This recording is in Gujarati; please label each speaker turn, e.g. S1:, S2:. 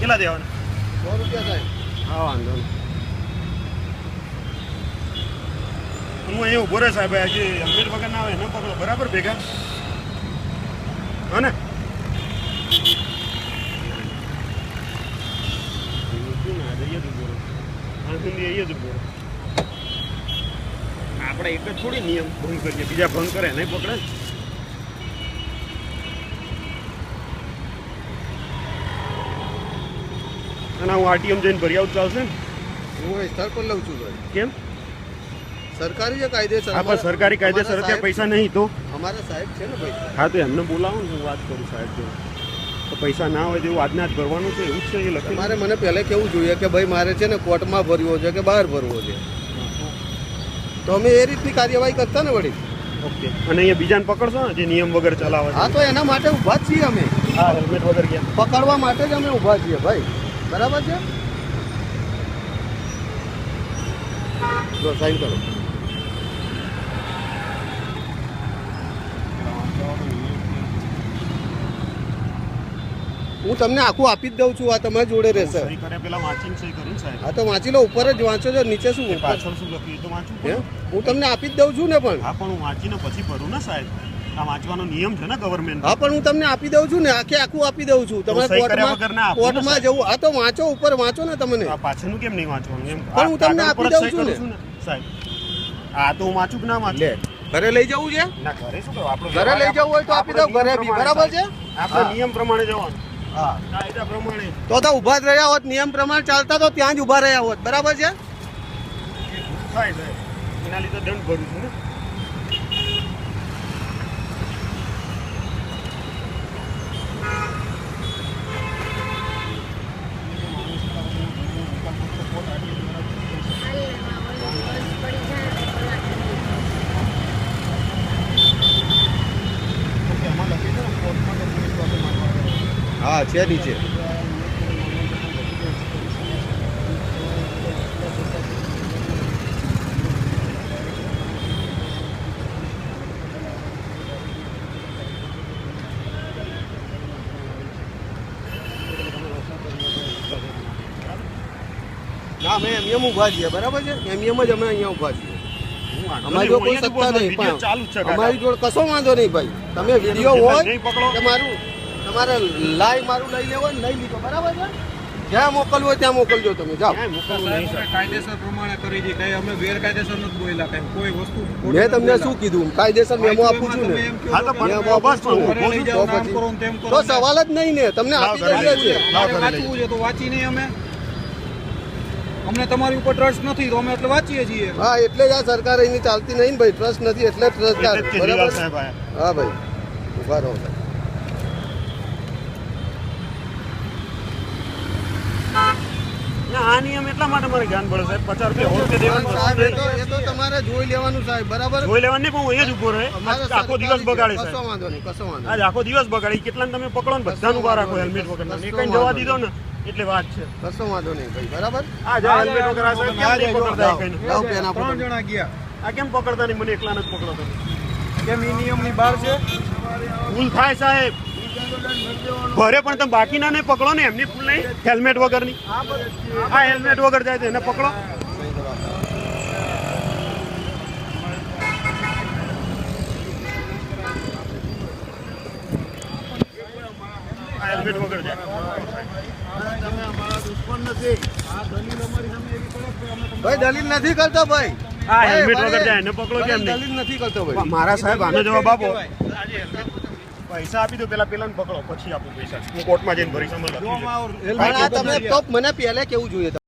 S1: કેટલા દેવાના?
S2: 100 રૂપિયા સાહેબ.
S1: હા વાંધો નહીં. હું અહીંયા ઉભો રહે સાહેબ, હજી હેલ્મેટ વગર ના આવે ને પકડો બરાબર ભેગા હા ને? આપણે એક જ થોડી નિયમ ભંગ કરીએ, બીજા ભંગ કરે નહીં પકડે. અને હું આરટીએમ જઈને ભરી આવું ચાલશે ને?
S2: હું સ્થળ પર લઉં છું ભાઈ.
S1: કેમ?
S2: સરકારી છે કાયદેસર.
S1: હા પણ સરકારી કાયદેસર અત્યારે પૈસા નહીં તો
S2: અમારા સાહેબ છે ને ભાઈ.
S1: હા તો એમને બોલાવો ને, હું વાત કરું સાહેબ જો તો પૈસા ના હોય તો એવું આજના જ ભરવાનું છે, એવું જ છે એ લખેલું.
S2: મારે મને પહેલે કેવું જોઈએ કે ભાઈ મારે છે ને કોર્ટમાં ભરવો છે કે બહાર ભરવો છે, તો અમે એ રીતની કાર્યવાહી કરતા ને વળી.
S1: ઓકે. અને અહીંયા બીજાને પકડશો ને જે નિયમ વગર ચલાવે?
S2: હા તો એના માટે ઊભા જ છીએ અમે.
S1: હા હેલ્મેટ વગર ગયા
S2: પકડવા માટે જ અમે ઊભા છીએ ભાઈ. બરાબર છે? જો સાઈન કરો. હું તમને આખું આપી જ દઉં છું, આ તમારી જોડે રહેશે.
S1: સહી કરે પેલા વાંચીને સહી કરીને સાહેબ.
S2: હા તો વાંચી લો, ઉપર જ વાંચો છો, નીચે શું
S1: પાછળ શું લખ્યું એ તો વાંચવું
S2: હે?
S1: પડે.
S2: હું તમને આપી જ દઉં છું ને પણ.
S1: હા પણ હું વાંચીને પછી ભરું ને સાહેબ, આ વાંચવાનો નિયમ છે ને ગવર્મેન્ટ.
S2: હા પણ હું તમને આપી દઉં છું ને, આખું આપી દઉં છું. તમારે
S1: સહી કર્યા વગર ના આપો ને
S2: કોર્ટમાં જવું. હા તો વાંચો, ઉપર વાંચો ને તમને.
S1: આ પાછળનું કેમ નહીં વાંચવાનું એમ?
S2: પણ હું તમને આપી દઉં છું ને
S1: સાહેબ. આ તો હું વાંચું કે ના વાંચું?
S2: લે, ઘરે લઈ જવું છે?
S1: ના ઘરે શું કરો આપણે?
S2: ઘરે લઈ જવું હોય તો આપી દઉં, ઘરે બી. બરાબર છે?
S1: આપણે નિયમ પ્રમાણે જવાનું.
S2: હા
S1: કાયદા પ્રમાણે.
S2: તો ઊભા જ રહ્યા હોત, નિયમ પ્રમાણે ચાલતા તો ત્યાં જ ઊભા રહ્યા હોત. બરાબર છે?
S1: થાય સાહેબ, એના લીધે દંડ ભરું છું ને.
S2: હા છે નીચે. ના અમે એમએમ ઊભા છીએ. બરાબર છે? એમએમ જ અમે અહીંયા ઊભા છીએ. અમારી જોડે કોઈ સત્તા નહીં, પણ અમારી જોડે કશો વાંધો નહીં ભાઈ. તમે વિડીયો હોય કે મારું તમારે લાઈવ મારું લઈ લેવો ને લઈ લીધો. બરાબર છે? જ્યાં મોકલવું હોય ત્યાં મોકલજો તમે. જાઓ.
S3: કાયદેસર પ્રમાણે કરી દી, કઈ અમે ગેરકાયદેસર નથી બોલ્યા, કઈ કોઈ વસ્તુ.
S2: મેં તમને શું કીધું? કાયદેસર મેમો આપું છું ને.
S1: હા તો પણ બસ
S2: તો સવાલ જ નહીં ને, તમને આપી દઈએ છીએ.
S3: વાંચવું છે તો વાંચી નહીં અમે. અમને તમારી ઉપર ટ્રસ્ટ નથી તો અમે એટલે વાંચીએ છીએ.
S2: હા એટલે જ આ સરકાર એની ચાલતી નહીં ને ભાઈ. ટ્રસ્ટ નથી એટલે ટ્રસ્ટદાર. બરાબર? હા ભાઈ ઉભા રહો.
S1: આ નિયમ એટલા માટે મારે જ્ઞાન પડે સાહેબ. 50 રૂપિયા
S2: સાહેબ એ તો તમારે જોઈ લેવાનું સાહેબ. બરાબર?
S1: જોઈ લેવાનું નહીં, પણ હું અહીંયા જ ઉભો રહે. આખો દિવસ બગાડે
S2: કશો
S1: સાહેબ.
S2: વાંધો નહીં, કશો વાંધો
S1: આજ આખો દિવસ બગાડી. કેટલાને તમે પકડો ને બધાનું બહાર રાખો હેલ્મેટ વગર. એકને જવા દીધો ને એટલે વાત છે.
S2: કશો વાંધો નહીં ભાઈ. બરાબર?
S1: આ જા હેલ્મેટ વગર આ સાહેબ કેમ નહીં પકડતા કઈ?
S2: લાવ પેન આપો.
S3: 3 જણા ગયા.
S1: આ કેમ પકડતા નહીં? મને એકલાને જ પકડો તમે.
S3: કેમ ઈ નિયમની બહાર છે?
S1: ભૂલ થાય સાહેબ. ભરે પણ તમે બાકીના ને પકડો ને, એમની ભૂલ નહીં. હેલ્મેટ વગરની આ હેલ્મેટ વગર જાય તો એને પકડો. હેલ્મેટ વગર જાય.
S2: ભાઈ દલીલ નથી કરતો ભાઈ.
S1: આ હેલ્મેટ વગર જાય એને પકડો કેમ નહીં?
S2: દલીલ નથી કરતો ભાઈ.
S1: મારા સાહેબ આનો જવાબ આપો. પૈસા આપી દો, પેલાને પકડો પછી આપો પૈસા. હું કોર્ટમાં જઈને ભરી સમજ.
S2: તમે તો મને પહેલે કેવું જોઈએ.